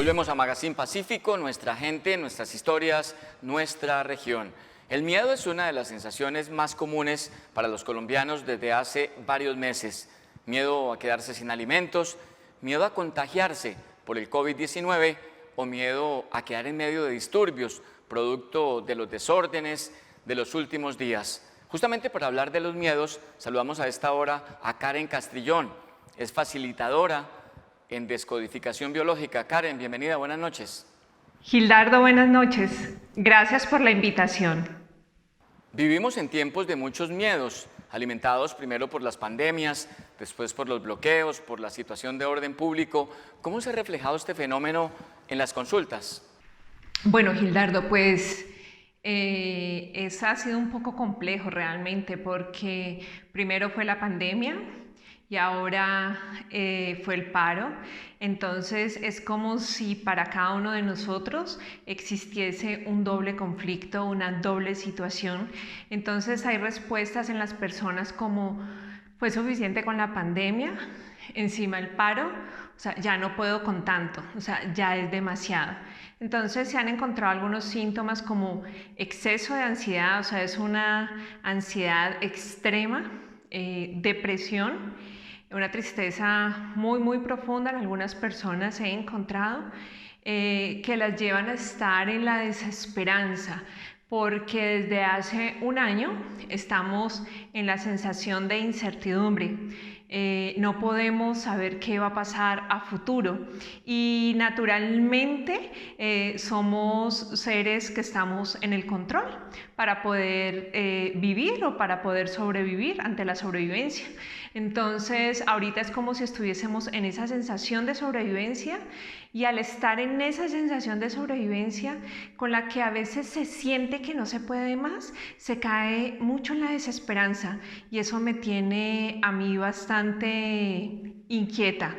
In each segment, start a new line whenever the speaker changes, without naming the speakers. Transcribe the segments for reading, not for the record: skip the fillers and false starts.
Volvemos a Magazine Pacífico, nuestra gente, nuestras historias, nuestra región. El miedo es una de las sensaciones más comunes para los colombianos desde hace varios meses. Miedo a quedarse sin alimentos, miedo a contagiarse por el COVID-19 o miedo a quedar en medio de disturbios, producto de los desórdenes de los últimos días. Justamente para hablar de los miedos, saludamos a esta hora a Karen Castrillón. Es facilitadora en descodificación biológica. Karen, bienvenida, buenas noches.
Gildardo, buenas noches. Gracias por la invitación.
Vivimos en tiempos de muchos miedos, alimentados primero por las pandemias, después por los bloqueos, por la situación de orden público. ¿Cómo se ha reflejado este fenómeno en las consultas?
Bueno, Gildardo, pues eso ha sido un poco complejo realmente porque primero fue la pandemia y ahora fue el paro. Entonces es como si para cada uno de nosotros existiese un doble conflicto, una doble situación. Entonces hay respuestas en las personas como fue suficiente con la pandemia, encima el paro, o sea, ya no puedo con tanto, o sea, ya es demasiado. Entonces se han encontrado algunos síntomas como exceso de ansiedad, o sea, es una ansiedad extrema, depresión, una tristeza muy profunda en algunas personas he encontrado, que las llevan a estar en la desesperanza, porque desde hace un año estamos en la sensación de incertidumbre. No podemos saber qué va a pasar a futuro y naturalmente somos seres que estamos en el control para poder vivir o para poder sobrevivir ante la sobrevivencia. Entonces ahorita es como si estuviésemos en esa sensación de sobrevivencia y al estar en esa sensación de sobrevivencia con la que a veces se siente que no se puede más, se cae mucho en la desesperanza y eso me tiene a mí bastante inquieta.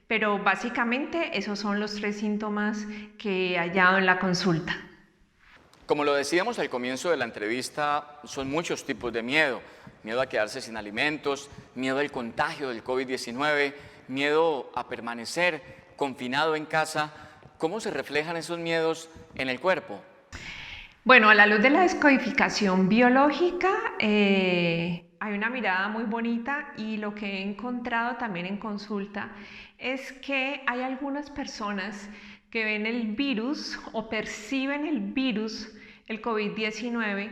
Pero básicamente esos son los 3 síntomas que he hallado en la consulta.
Como lo decíamos al comienzo de la entrevista, son muchos tipos de miedo. Miedo a quedarse sin alimentos, miedo al contagio del COVID-19, miedo a permanecer confinado en casa. ¿Cómo se reflejan esos miedos en el cuerpo?
Bueno, a la luz de la descodificación biológica hay una mirada muy bonita y lo que he encontrado también en consulta es que hay algunas personas que ven el virus o perciben el virus, el COVID-19,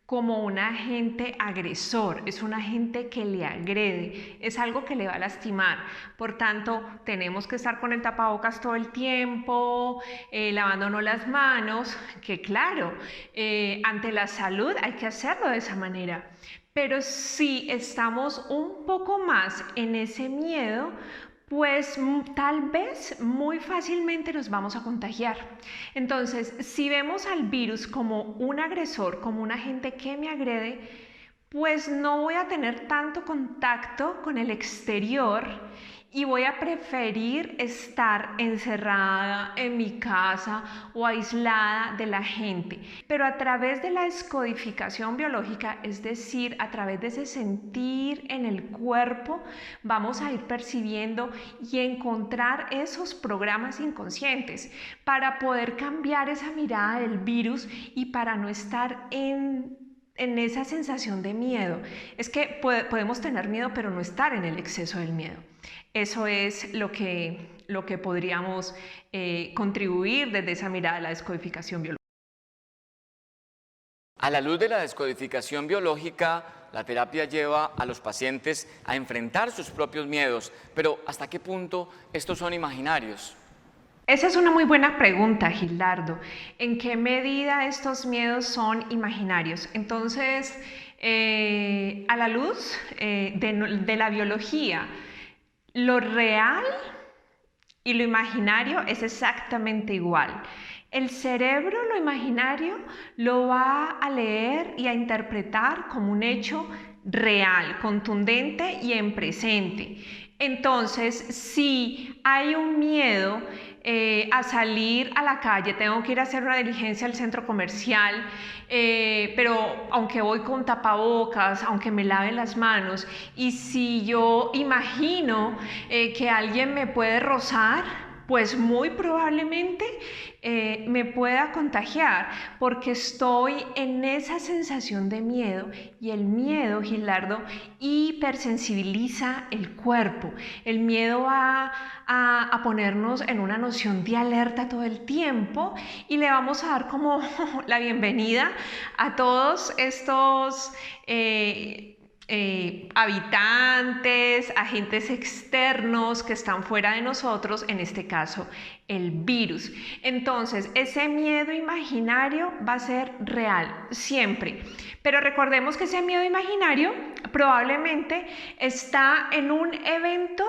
como un agente agresor, es un agente que le agrede, es algo que le va a lastimar. Por tanto, tenemos que estar con el tapabocas todo el tiempo, lavándonos las manos, que claro, ante la salud hay que hacerlo de esa manera. Pero si estamos un poco más en ese miedo, pues tal vez muy fácilmente nos vamos a contagiar. Entonces, si vemos al virus como un agresor, como un agente que me agrede, pues no voy a tener tanto contacto con el exterior y voy a preferir estar encerrada en mi casa o aislada de la gente. Pero a través de la descodificación biológica, es decir, a través de ese sentir en el cuerpo, vamos a ir percibiendo y encontrar esos programas inconscientes para poder cambiar esa mirada del virus y para no estar en esa sensación de miedo. Es que podemos tener miedo pero no estar en el exceso del miedo. Eso es lo que podríamos contribuir desde esa mirada de la descodificación biológica.
A la luz de la descodificación biológica, la terapia lleva a los pacientes a enfrentar sus propios miedos, pero ¿hasta qué punto estos son imaginarios?
Esa es una muy buena pregunta, Gildardo. ¿En qué medida estos miedos son imaginarios? Entonces, a la luz de la biología, lo real y lo imaginario es exactamente igual. El cerebro, lo imaginario, lo va a leer y a interpretar como un hecho real, contundente y en presente. Entonces, si hay un miedo a salir a la calle, tengo que ir a hacer una diligencia al centro comercial, pero aunque voy con tapabocas, aunque me lave las manos, y si yo imagino que alguien me puede rozar, Pues muy probablemente me pueda contagiar porque estoy en esa sensación de miedo y el miedo, Gilardo, hipersensibiliza el cuerpo. El miedo va a ponernos en una noción de alerta todo el tiempo y le vamos a dar como la bienvenida a todos estos habitantes, agentes externos que están fuera de nosotros, en este caso el virus. Entonces, ese miedo imaginario va a ser real siempre, pero recordemos que ese miedo imaginario probablemente está en un evento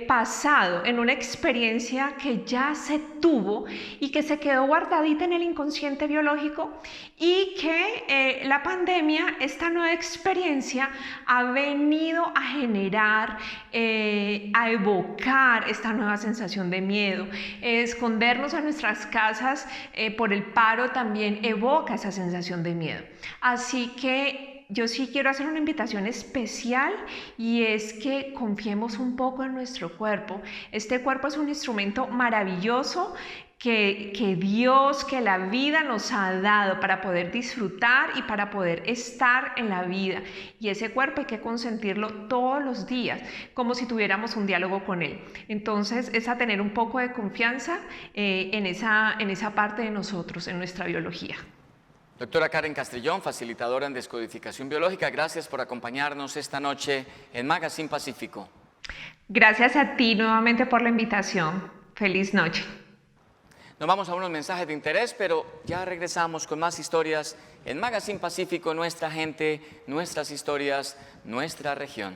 pasado, en una experiencia que ya se tuvo y que se quedó guardadita en el inconsciente biológico, y que la pandemia, esta nueva experiencia, ha venido a generar, a evocar esta nueva sensación de miedo. Escondernos en nuestras casas por el paro también evoca esa sensación de miedo. Así que yo sí quiero hacer una invitación especial, y es que confiemos un poco en nuestro cuerpo. Este cuerpo es un instrumento maravilloso que Dios, que la vida nos ha dado para poder disfrutar y para poder estar en la vida. Y ese cuerpo hay que consentirlo todos los días, como si tuviéramos un diálogo con él. Entonces es a tener un poco de confianza en esa parte de nosotros, en nuestra biología.
Doctora Karen Castrillón, facilitadora en Descodificación Biológica, gracias por acompañarnos esta noche en Magazine Pacífico.
Gracias a ti nuevamente por la invitación. Feliz noche.
Nos vamos a unos mensajes de interés, pero ya regresamos con más historias en Magazine Pacífico, nuestra gente, nuestras historias, nuestra región.